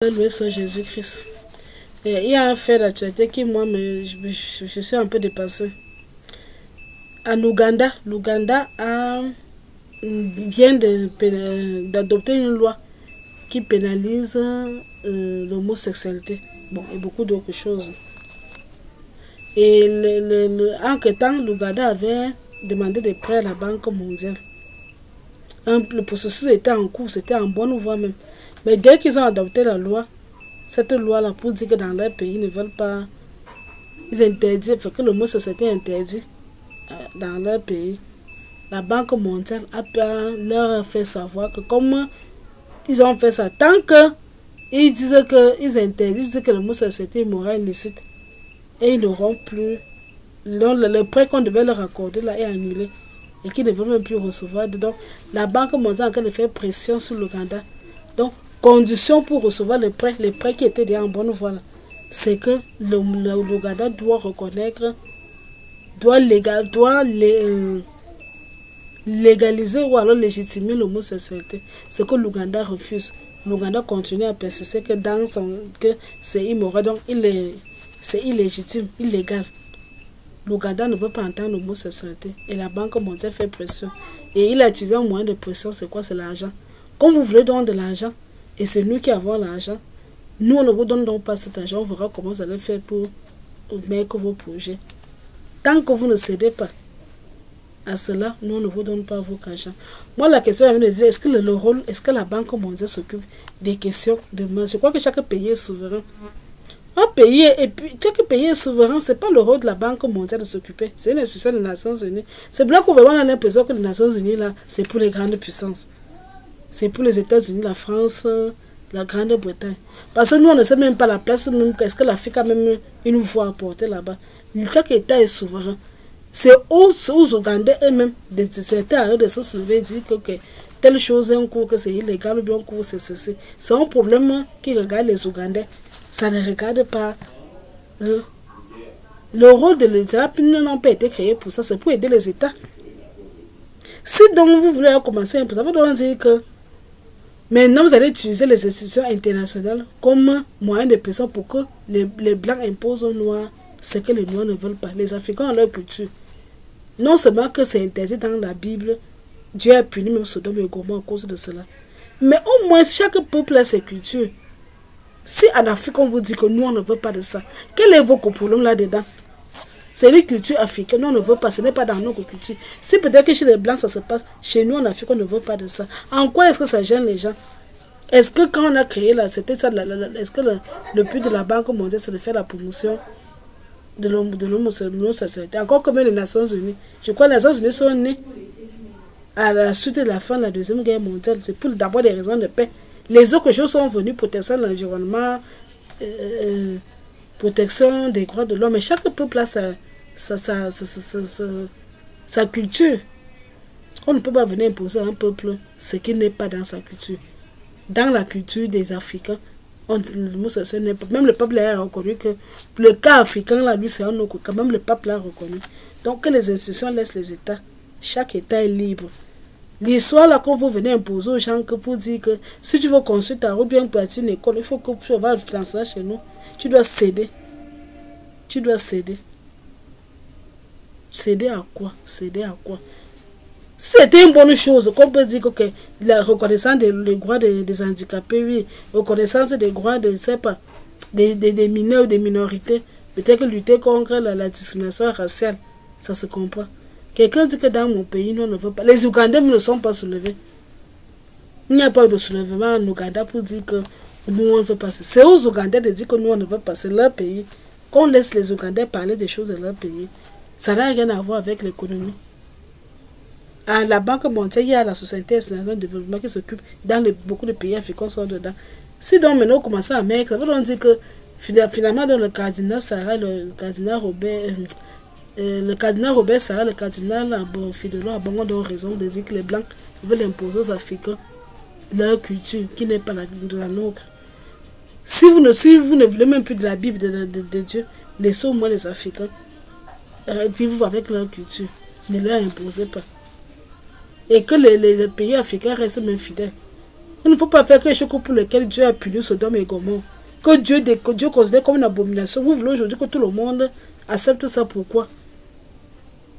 Loué soit Jésus-Christ. Il y a un fait d'actualité qui, moi, je suis un peu dépassée. En Ouganda, l'Ouganda vient d'adopter une loi qui pénalise l'homosexualité. Bon, et beaucoup d'autres choses. Et en que temps, l'Ouganda avait demandé des prêts à la Banque mondiale. Le processus était en cours, c'était en bonne voie même. Mais dès qu'ils ont adopté la loi, cette loi-là, pour dire que dans leur pays, ils ne veulent pas, ils interdisent, fait que l'homosexualité est interdit dans leur pays. La Banque mondiale a leur fait savoir que comme ils ont fait ça, tant que ils disent qu'ils interdisent que l'homosexualité est morale illicite, et ils n'auront plus, le prêt qu'on devait leur accorder là est annulé, et qu'ils ne veulent même plus recevoir. Donc, la Banque mondiale a en train de faire pression sur l'Ouganda. Donc, condition pour recevoir les prêts qui étaient déjà en bonne voie, c'est que l'Ouganda doit reconnaître, doit légaliser ou alors légitimer l'homosexualité. Ce que l'Ouganda refuse. L'Ouganda continue à persister que c'est immoral, donc c'est illégitime, illégal. L'Ouganda ne veut pas entendre l'homosexualité. Et la Banque mondiale fait pression. Et il a utilisé un moyen de pression, c'est quoi? C'est l'argent. Comme vous voulez donner de l'argent, et c'est nous qui avons l'argent, nous on ne vous donne donc pas cet argent, on verra comment vous allez faire pour mettre vos projets. Tant que vous ne cédez pas à cela, nous on ne vous donne pas vos argent. Moi la question est de dire, est-ce que la Banque mondiale s'occupe des questions de main? Je crois que chaque pays est souverain. Un pays, et puis chaque pays est souverain, c'est pas le rôle de la Banque mondiale de s'occuper. C'est une institution des Nations Unies. C'est bien qu'on on a l'impression que les Nations Unies là, c'est pour les grandes puissances. C'est pour les États-Unis, la France, la Grande-Bretagne. Parce que nous, on ne sait même pas la place, est-ce que l'Afrique a même une voix à porter là-bas. Chaque État est souverain. C'est aux Ougandais eux-mêmes, certains à eux de se soulever et dire que telle chose est en cours, que c'est illégal ou bien en cours, c'est ceci. C'est un problème qui regarde les Ougandais. Ça ne regarde pas. Le rôle de l'État n'a pas été créé pour ça, c'est pour aider les États. Si donc vous voulez commencer un peu, ça veut donc dire que maintenant vous allez utiliser les institutions internationales comme moyen de pression pour que les Blancs imposent aux Noirs ce que les Noirs ne veulent pas. Les Africains ont leur culture. Non seulement que c'est interdit dans la Bible, Dieu a puni même Sodome et Gomorrhe à cause de cela. Mais au moins chaque peuple a ses cultures. Si en Afrique on vous dit que nous on ne veut pas de ça, quel est votre problème là-dedans? C'est les cultures africaines, nous on ne veut pas, ce n'est pas dans notre culture. Si peut-être que chez les Blancs ça se passe, chez nous en Afrique on ne veut pas de ça. En quoi est-ce que ça gêne les gens? Est-ce que quand on a créé là, c'était ça, est-ce que le but de la Banque mondiale c'est de faire la promotion de l'homosexualité? Encore comme les Nations Unies. Je crois que les Nations Unies sont nées à la suite de la fin de la Deuxième Guerre mondiale. C'est pour d'abord des raisons de paix. Les autres choses sont venues, protection de l'environnement, protection des droits de l'homme. Mais chaque peuple a sa culture. On ne peut pas venir imposer à un peuple ce qui n'est pas dans sa culture. Dans la culture des Africains, même le peuple a reconnu que le cas africain, là, lui, c'est un autre cas. Même le peuple l'a reconnu. Donc, que les institutions laissent les États. Chaque État est libre. L'histoire, là, quand vous venez imposer aux gens que pour dire que si tu veux construire ta route, bien bâtir une école, il faut que tu vas le financer chez nous. Tu dois céder. Tu dois céder. Céder à quoi? Céder à quoi? C'était une bonne chose. Qu'on peut dire que la reconnaissance des droits des handicapés, oui. Reconnaissance des droits de, je sais pas, des mineurs ou des minorités. Peut-être que lutter contre la discrimination raciale, ça se comprend. Quelqu'un dit que dans mon pays, nous ne veut pas. Les Ougandais ne sont pas soulevés. Il n'y a pas eu de soulèvement en Ouganda pour dire que nous on ne veut pas. C'est aux Ougandais de dire que nous on ne veut pas. C'est leur pays. Qu'on laisse les Ougandais parler des choses de leur pays. Ça n'a rien à voir avec l'économie. À la Banque mondiale, il y a la Société internationale de développement qui s'occupe dans beaucoup de pays africains sont dedans. Si donc maintenant on commence à mettre, ça veut donc dire que finalement dans le cardinal Sarah, le cardinal Robert Sarah, le cardinal Fidelo a bon raison de dire que les Blancs veulent imposer aux Africains leur culture qui n'est pas de la nôtre. Si vous ne voulez même plus de la Bible de Dieu, laissez au moins les Africains vivre avec leur culture. Ne leur imposez pas. Et que les pays africains restent même fidèles. Il ne faut pas faire quelque chose pour lequel Dieu a puni Sodome et Gomorrhe. Que Dieu considère comme une abomination. Vous voulez aujourd'hui que tout le monde accepte ça, pourquoi?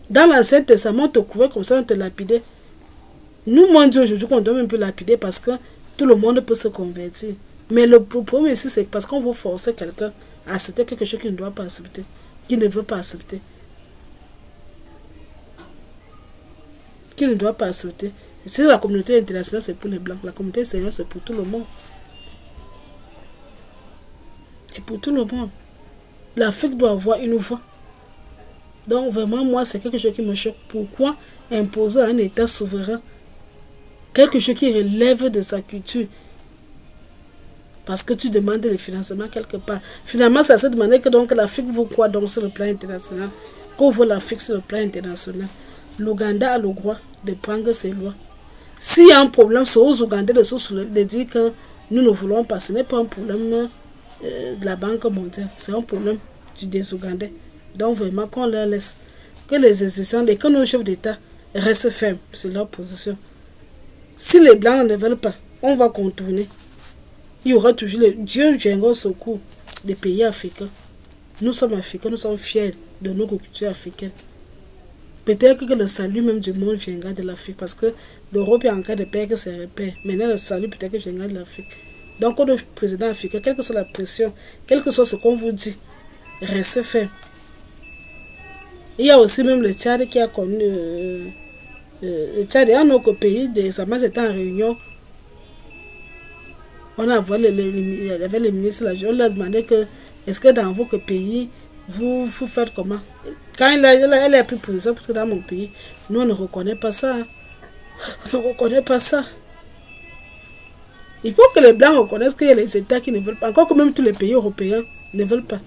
Dans l'Ancien Testament, on te couvrait comme ça, on te lapidait. Nous, mon Dieu, aujourd'hui, on doit même plus lapider parce que tout le monde peut se convertir. Mais le problème ici, c'est parce qu'on veut forcer quelqu'un à accepter quelque chose qu'il ne doit pas accepter, qu'il ne veut pas accepter. Qu'il ne doit pas accepter. Et si la communauté internationale, c'est pour les Blancs, la communauté seigneur, c'est pour tout le monde. Et pour tout le monde. L'Afrique doit avoir une voix. Donc vraiment, moi, c'est quelque chose qui me choque. Pourquoi imposer à un État souverain quelque chose qui relève de sa culture? Parce que tu demandes le financement quelque part. Finalement, ça se demandait que donc l'Afrique vaut quoi donc sur le plan international? Qu'on vaut l'Afrique sur le plan international? L'Ouganda a le droit de prendre ses lois. S'il y a un problème, c'est aux Ougandais de dire que nous ne voulons pas. Ce n'est pas un problème de la Banque mondiale. C'est un problème des Ougandais. Donc vraiment, qu'on leur laisse. Que les institutions, que nos chefs d'État restent fermes sur leur position. Si les Blancs ne veulent pas, on va contourner. Il y aura toujours Dieu viendra au secours des pays africains. Nous sommes africains, nous sommes fiers de nos cultures africaines. Peut-être que le salut même du monde viendra de l'Afrique parce que l'Europe est en cas de perdre ses repères. Maintenant, le salut peut-être que viendra de l'Afrique. Donc, le président africain, quelle que soit la pression, quel que soit ce qu'on vous dit, restez ferme. Il y a aussi même le Tchad qui a connu. Le Tchad est un autre pays, des Amas étaient en réunion. On a vu avec les ministres, on leur a demandé que est-ce que dans votre pays, vous faites comment? Quand elle a pris position, parce que dans mon pays, nous on ne reconnaît pas ça. Hein. On ne reconnaît pas ça. Il faut que les Blancs reconnaissent qu'il y a les États qui ne veulent pas. Encore que même tous les pays européens ne veulent pas.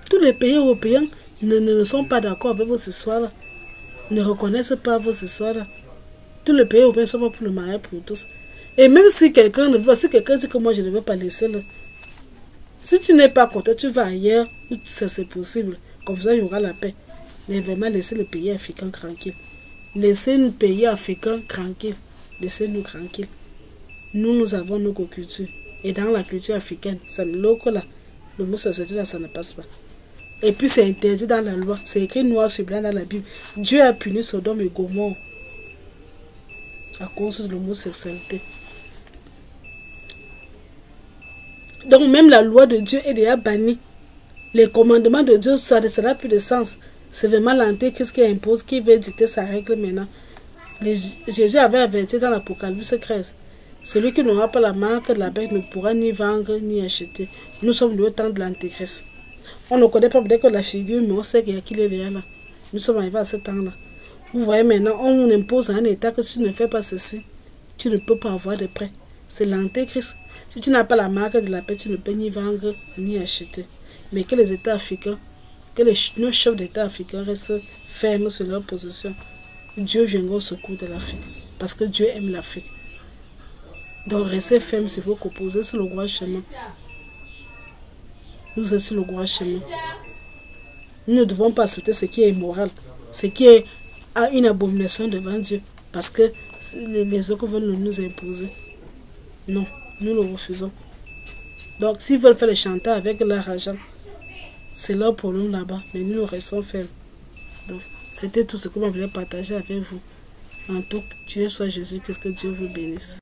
Tous les pays européens ne sont pas d'accord avec vos histoires-là. Ne reconnaissent pas vos histoires-là. Tous les pays européens ne sont pas pour le mariage pour tous. Et même si quelqu'un ne veut pas, si quelqu'un dit que moi je ne veux pas laisser le... Si tu n'es pas content, tu vas ailleurs où ça c'est possible. Comme ça, il y aura la paix. Mais vraiment, laissez le pays africain tranquille. Laissez le pays africain tranquille. Laissez-nous tranquille. Nous avons nos cultures. Et dans la culture africaine, ça ne là, l'homosexualité là, ça ne passe pas. Et puis c'est interdit dans la loi. C'est écrit noir sur blanc dans la Bible. Dieu a puni Sodome et Gomorrhe à cause de l'homosexualité. Donc même la loi de Dieu est déjà bannie. Les commandements de Dieu, ça n'a plus de sens. C'est vraiment l'antéchrist qui impose, qui veut dicter sa règle maintenant. Jésus avait averti dans l'Apocalypse 13. Celui qui n'aura pas la marque de la bête ne pourra ni vendre ni acheter. Nous sommes le temps de l'antéchrist. On ne connaît pas peut-être que la figure, mais on sait qu'il y a qui est là. Nous sommes arrivés à ce temps-là. Vous voyez maintenant, on impose à un État que si tu ne fais pas ceci, tu ne peux pas avoir de prêt. C'est l'antéchrist. Si tu n'as pas la marque de la paix, tu ne peux ni vendre ni acheter. Mais que les États africains, que nos chefs d'État africains restent fermes sur leur position. Dieu viendra au secours de l'Afrique. Parce que Dieu aime l'Afrique. Donc restez fermes sur vos opposés sur le droit chemin. Nous êtes sur le droit chemin. Nous ne devons pas accepter ce qui est immoral. Ce qui est une abomination devant Dieu. Parce que les autres veulent nous imposer. Non, nous le refusons. Donc s'ils veulent faire le chantage avec leur argent, c'est leur problème là-bas. Mais nous restons fermes. Donc c'était tout ce que je voulais partager avec vous. En tout, Dieu soit Jésus, que Dieu vous bénisse.